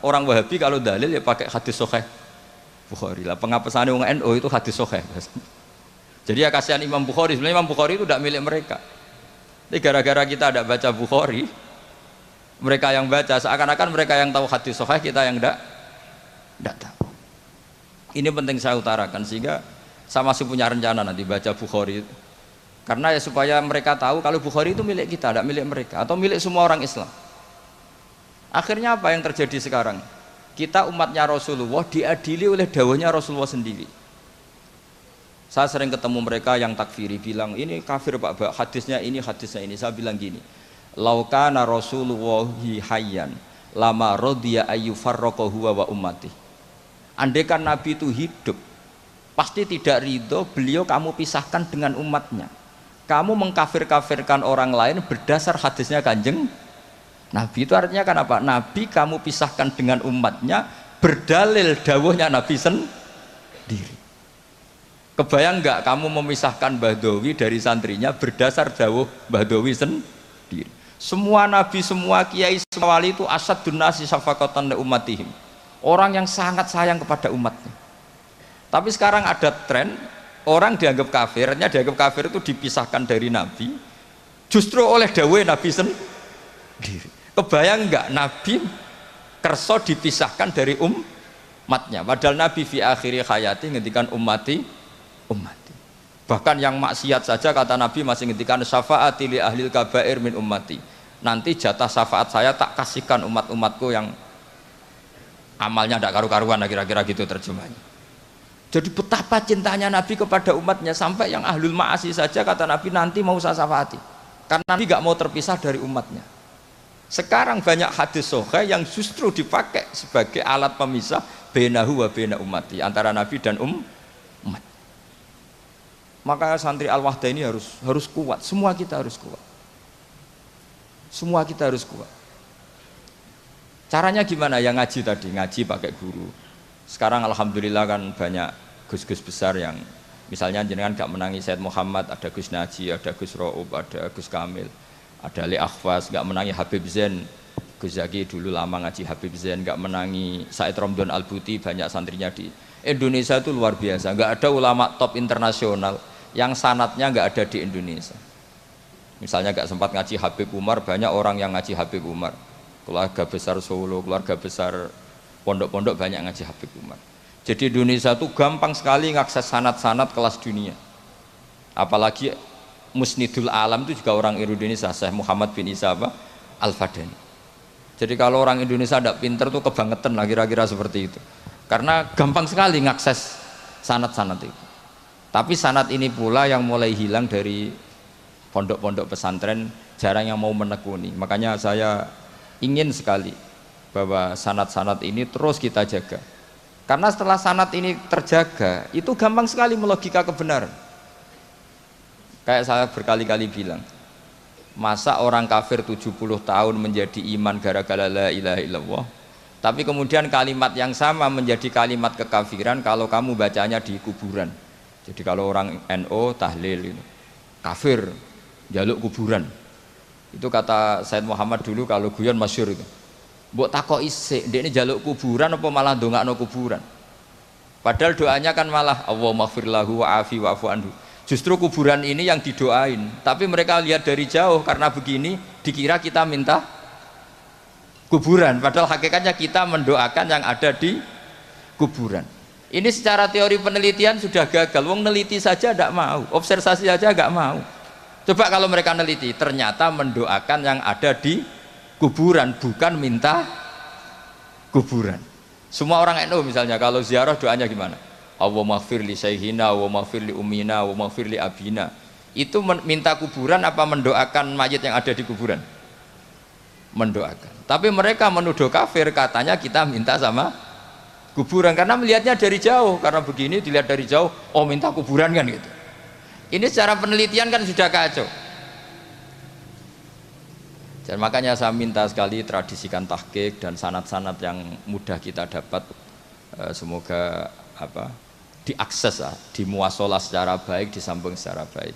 Orang Wahabi kalau dalil ya pakai hadis sahih Bukhari lah. Pengapesannya orang NU itu hadis sahih. Jadi ya kasihan Imam Bukhari. Sebenarnya Imam Bukhari itu tidak milik mereka. Tapi gara-gara kita tidak baca Bukhari, mereka yang baca seakan-akan mereka yang tahu hadis sahih, kita yang tidak tahu. Ini penting saya utarakan sehingga saya masih punya rencana nanti baca Bukhari. Karena ya supaya mereka tahu kalau Bukhari itu milik kita, tidak milik mereka atau milik semua orang Islam. Akhirnya apa yang terjadi sekarang? Kita umatnya Rasulullah diadili oleh dawahnya Rasulullah sendiri. Saya sering ketemu mereka yang takfiri bilang ini kafir Pak, hadisnya ini. Saya bilang gini, laukana Rasulullahi hayyan lama rodiya ayu farroko huwa wa ummati. Andaikan Nabi itu hidup, pasti tidak ridho beliau kamu pisahkan dengan umatnya. Kamu mengkafir-kafirkan orang lain berdasar hadisnya Kanjeng Nabi. Itu artinya kan apa? Nabi kamu pisahkan dengan umatnya berdalil dawuhnya Nabi sendiri. Kebayang nggak kamu memisahkan Mbah Dowi dari santrinya berdasar dawuh Mbah Dowi sendiri? Semua nabi, semua kiai, semua wali itu asadun nasi syafaqatan li ummatihim. Orang yang sangat sayang kepada umatnya. Tapi sekarang ada tren orang dianggap kafir, artinya dianggap kafir itu dipisahkan dari Nabi justru oleh dawuh Nabi sendiri. Kebayang nggak Nabi kerso dipisahkan dari umatnya, padahal Nabi fi akhiri hayati ngendikan ummati. Bahkan yang maksiat saja kata Nabi masih ngendikan syafaati li ahlil kabair min ummati. Nanti jatah syafaat saya tak kasihkan umat-umatku yang amalnya tidak karu-karuan, kira-kira gitu terjemahnya. Jadi betapa cintanya Nabi kepada umatnya sampai yang ahlul ma'asi saja kata Nabi nanti mau saya syafaati karena Nabi nggak mau terpisah dari umatnya. Sekarang banyak hadis sahih yang justru dipakai sebagai alat pemisah bainahu wa baina ummati, antara Nabi dan umat. Maka santri Al-Wahdah ini harus kuat. Semua kita harus kuat. Semua kita harus kuat. Caranya gimana? Yang ngaji tadi, ngaji pakai guru. Sekarang alhamdulillah kan banyak gus-gus besar yang misalnya jenengan gak menangi Said Muhammad, ada Gus Naji, ada Gus Ro'ub, ada Gus Kamil, ada Ali Akhwas, nggak menangi Habib Zain. Gus Zaki dulu lama ngaji Habib Zain, nggak menangi Said Romdon Al-Buti, banyak santrinya di Indonesia itu luar biasa. Nggak ada ulama top internasional yang sanatnya nggak ada di Indonesia. Misalnya nggak sempat ngaji Habib Umar, banyak orang yang ngaji Habib Umar. Keluarga besar Solo, keluarga besar pondok-pondok banyak ngaji Habib Umar. Jadi Indonesia itu gampang sekali ngakses sanat-sanat kelas dunia. Apalagi Musnidul Alam itu juga orang Indonesia, Syekh Muhammad bin Isa Al-Fadani. Jadi kalau orang Indonesia tidak pinter tuh kebangetan lah kira-kira seperti itu. Karena gampang sekali ngakses sanat-sanat itu. Tapi sanat ini pula yang mulai hilang dari pondok-pondok pesantren, jarang yang mau menekuni. Makanya saya ingin sekali bahwa sanat-sanat ini terus kita jaga. Karena setelah sanat ini terjaga, itu gampang sekali melogika kebenaran. Kayak saya berkali-kali bilang, masa orang kafir 70 tahun menjadi iman gara-gara la ilaha illallah, tapi kemudian kalimat yang sama menjadi kalimat kekafiran kalau kamu bacanya di kuburan. Jadi kalau orang NU tahlil itu kafir jaluk kuburan. Itu kata Said Muhammad dulu kalau guyon masyhur itu. Mbok takok isik, ndekne jaluk kuburan apa malah ndongakno kuburan. Padahal doanya kan malah Allahumma ighfir lahu wa'afi wa'fu anhu. Justru kuburan ini yang didoain, tapi mereka lihat dari jauh karena begini dikira kita minta kuburan, padahal hakikatnya kita mendoakan yang ada di kuburan. Ini secara teori penelitian sudah gagal. Wong neliti saja tidak mau, observasi saja nggak mau. Coba kalau mereka neliti, ternyata mendoakan yang ada di kuburan, bukan minta kuburan. Semua orang NU misalnya kalau ziarah doanya gimana? Allahumma ighfir li syaihina, Allahumma ighfir li ummina, Allahumma ighfir li abina. Itu minta kuburan apa mendoakan mayit yang ada di kuburan? Mendoakan. Tapi mereka menuduh kafir, katanya kita minta sama kuburan karena melihatnya dari jauh. Karena begini dilihat dari jauh, oh minta kuburan kan gitu. Ini secara penelitian kan sudah kacau. Dan makanya saya minta sekali tradisikan tahqiq dan sanad-sanad yang mudah kita dapat, semoga diakses, dimuasalah secara baik, disambung secara baik.